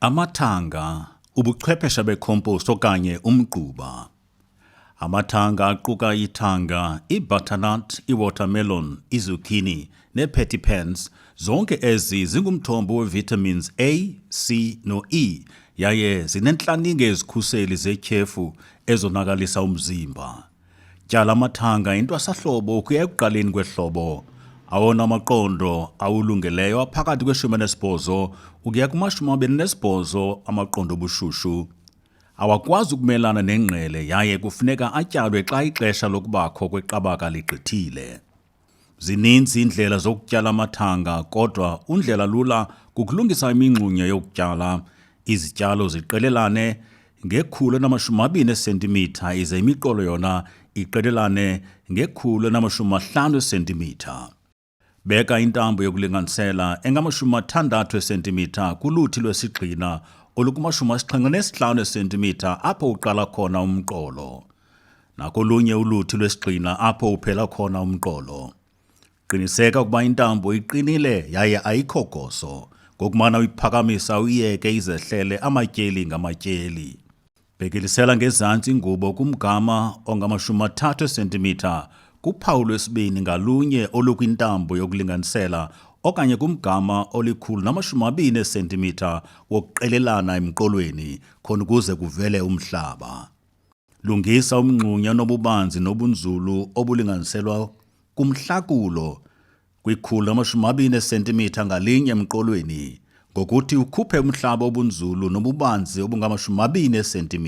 AmaThanga, ubuchwepheshe becompost okanye umgquba. AmaThanga aquka ithanga, i-butternut, i-watermelon, izucchini nee-patipans. Zonke ezi zingumthombo we-vitamins A, C no-E yaye zinentlaninge ezikhuseli zetyhefu ezonakalisa umzimba. Tyala amathanga intwasahlobo ukuya ekuqaleni kwehlobo. Awona maqondo awulungeleyo aphakathi kwe-18 ukuya kuma-28 amaqondo obushushu. Awakwazi ukumelana nengqele yaye kufuneka atyalwe xa ixesha lokubakho kweqabaka ligqithile. Zininzi iindlela zokutyala amathanga kodwa undlela lula kukulungisa imingxunya yokutyala. Izityalo ziqelelane nge-120 cm ize imiqolo yona iqelelane nge-150 cm. Beka intambo yokulinganisela engama-60 cm kuluthi lwesigxina olukuma-75 cm apho uqala khona umqolo, nakolunye uluthi lwesigxina apho uphela khona umqolo. Qiniseka ukuba intambo iqinile yaye ayikho goso, ngokumana uyiphakamisa uyiyeke izehlele amatyeli ngamatyeli. Bhekilisela ngezantsi ingubo kumgama ongama-30 cm kuphawu lwesibini ngalunye olukwintambo yokulinganisela okanye kumgama oli-120 cm wokuqelelana emqolweni khona ukuze kuvele umhlaba. Lungisa umngxunya onobubanzi nobunzulu obulinganiselwa kumhlakulo kwi-120 cm ngalinye emqolweni ngokuthi ukhuphe umhlaba obunzulu nobubanzi obungama-20 cm.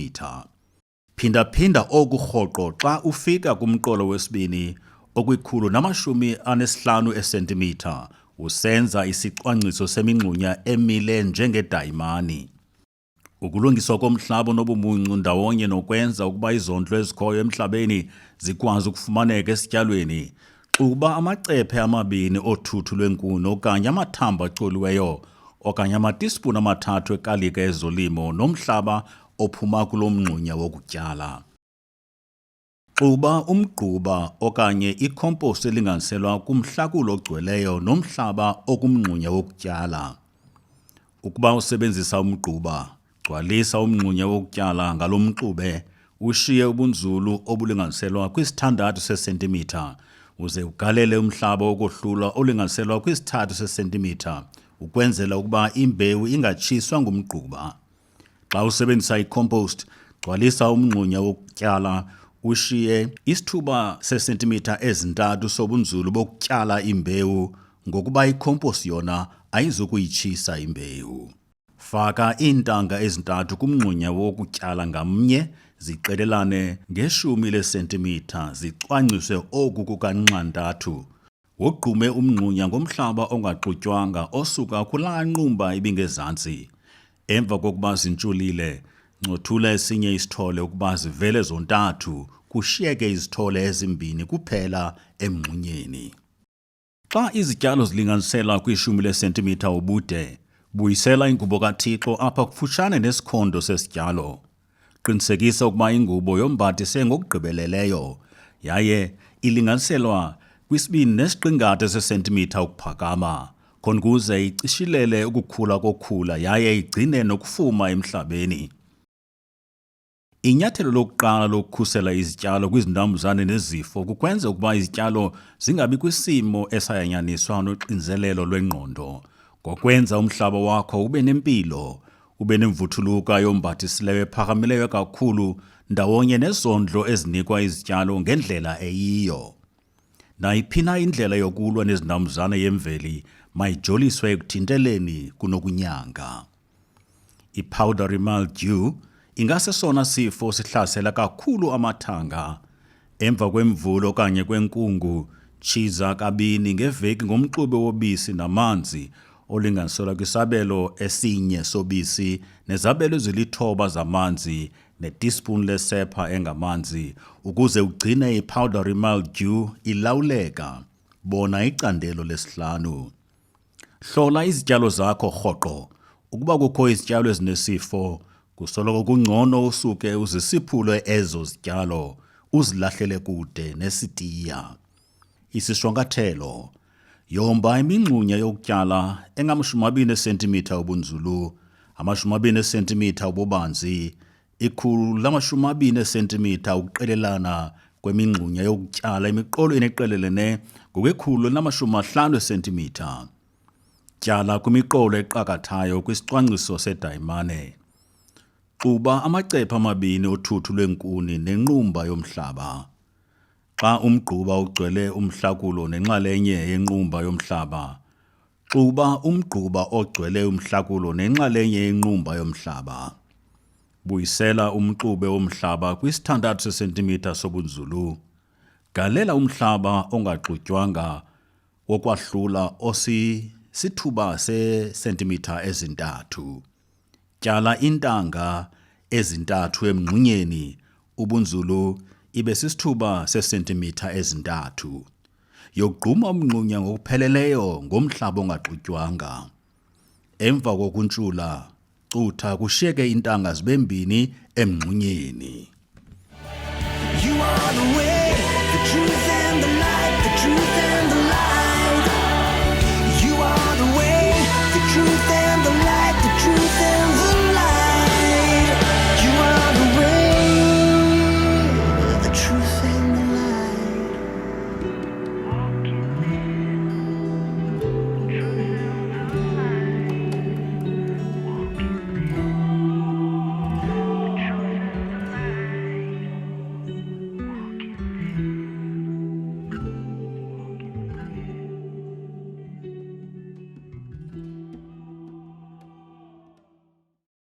Phinda-phinda oku rhoqo xa ufika kumqolo wesibini okwi-150 cm usenza isicwangciso semingxunya emile njengedayimani. Ukulungiswa komhlaba onobumuncu ndawonye nokwenza ukuba izondlo ezikhoyo emhlabeni zikwazi ukufumaneka esityalweni. Xuba amacephe amabini othuthu lwenkuni okanye amathambo acoliweyo okanye amatispuni 3 ekalika ezolimo nomhlaba ophuma kulo mngxunya wokutyala. Xuba umgquba okanye ikhompost elinganiselwa kumhlakulo ogcweleyo nomhlaba okumngxunya wokutyala. Ukuba usebenzisa umgquba, gcwalisa umngxunya wokutyala ngalo mxube, ushiye ubunzulu obulinganiselwa kwi-6 cm uze ugalele umhlaba wokohlula olinganiselwa kwi-3 cm ukwenzela ukuba imbewu ingatshiswa ngumgquba. Xa usebenzisa icompost, gcwalisa umngxunya wokutyala ushiye isithuba seesentimitha ezi-3 sobunzulu bokutyala imbewu ngokuba icompost yona ayizukuyitshisa imbewu. Faka iintanga ezi-3 kumngxunya wokutyala ngamnye ziqelelane nge-10 cm zicwangciswe oku kukanxa-ntathu. Wogqume umngxunya ngomhlaba ongaxutywanga osuka kulaa nqumba ibingezantsi. Emva kokuba zintshulile, ncothula esinye isithole ukuba zivele zontathu, kushiyeke izithole ezimbini kuphela emngxunyeni. Xa izityalo zilinganiselwa kwi-10 cm ubude, buyisela ingubo kaThixo apha kufutshane nesikhondo sesityalo. Qinisekisa ukuba ingubo yombathise ngokugqibeleleyo yaye ilinganiselwa kwi-2.5 cm ukuphakama khona ukuze icishilele ukukhula kokhula yaye igcine nokufuma emhlabeni. Inyathelo lokuqala lokukhusela izityalo kwizinambuzane nezifo kukwenza ukuba izityalo zingabi kwisimo esayanyaniswa noxinzelelo lwengqondo, ngokwenza umhlaba wakho ube nempilo, ube nemvuthuluka yombathisileyo ephakamileyo kakhulu ndawonye nezondlo ezinikwa izityalo ngendlela eyiyo. Nayiphi na indlela yokulwa nezinambuzane yemveli mayijoliswe ekuthinteleni kunokunyanga. I-powdery mildew ingasesona sifo sihlasela kakhulu amathanga. Emva kwemvula okanye kwenkungu, tshiza kabini ngeveki ngomxube wobisi namanzi olinganiselwa kwisabelo esinye sobisi nezabelo ezili-9 zamanzi netispuni lesepha engamanzi ukuze ugcine i-powdery mildew ilawuleka. Bona icandelo lesi-5. Hlola izityalo zakho rhoqo. Ukuba kukho izityalo ezinesifo, kusoloko kungcono usuke uzisiphule ezo zityalo, uzilahlele kude nesitiya. Isishwankathelo. Yomba imingxunya yokutyala engama-20 cm ubunzulu. 20 cm ububanzi, 120 cm ukuqelelana kwemingxunya yokutyala imiqolweni eqelelene ngokwe-150 cm. Tyala kwimiqolo eqakathayo kwisicwangciso sedayimane. Xuba amacephe amabini othuthu lwenkuni nenqumba yomhlaba. Xa umgquba ugcwele umhlakulo nenxalenye yenqumba yomhlaba, xuba umgquba ogcwele umhlakulo nenxalenye yenqumba yomhlaba. Buyisela umxube womhlaba kwi-6 cm sobunzulu. Galela umhlaba ongaxutywanga wokwahlula osisithuba seesentimitha ezi-3. Tyala iintanga ezi-3 emngxunyeni, ubunzulu ibe sisithuba seesentimitha ezi-3. Yogquma umngxunya ngokupheleleyo ngomhlaba ongaxutywanga. Emva kokuntshula, cutha kushiyeke iintanga zibe 2 emngxunyeni. You are the way.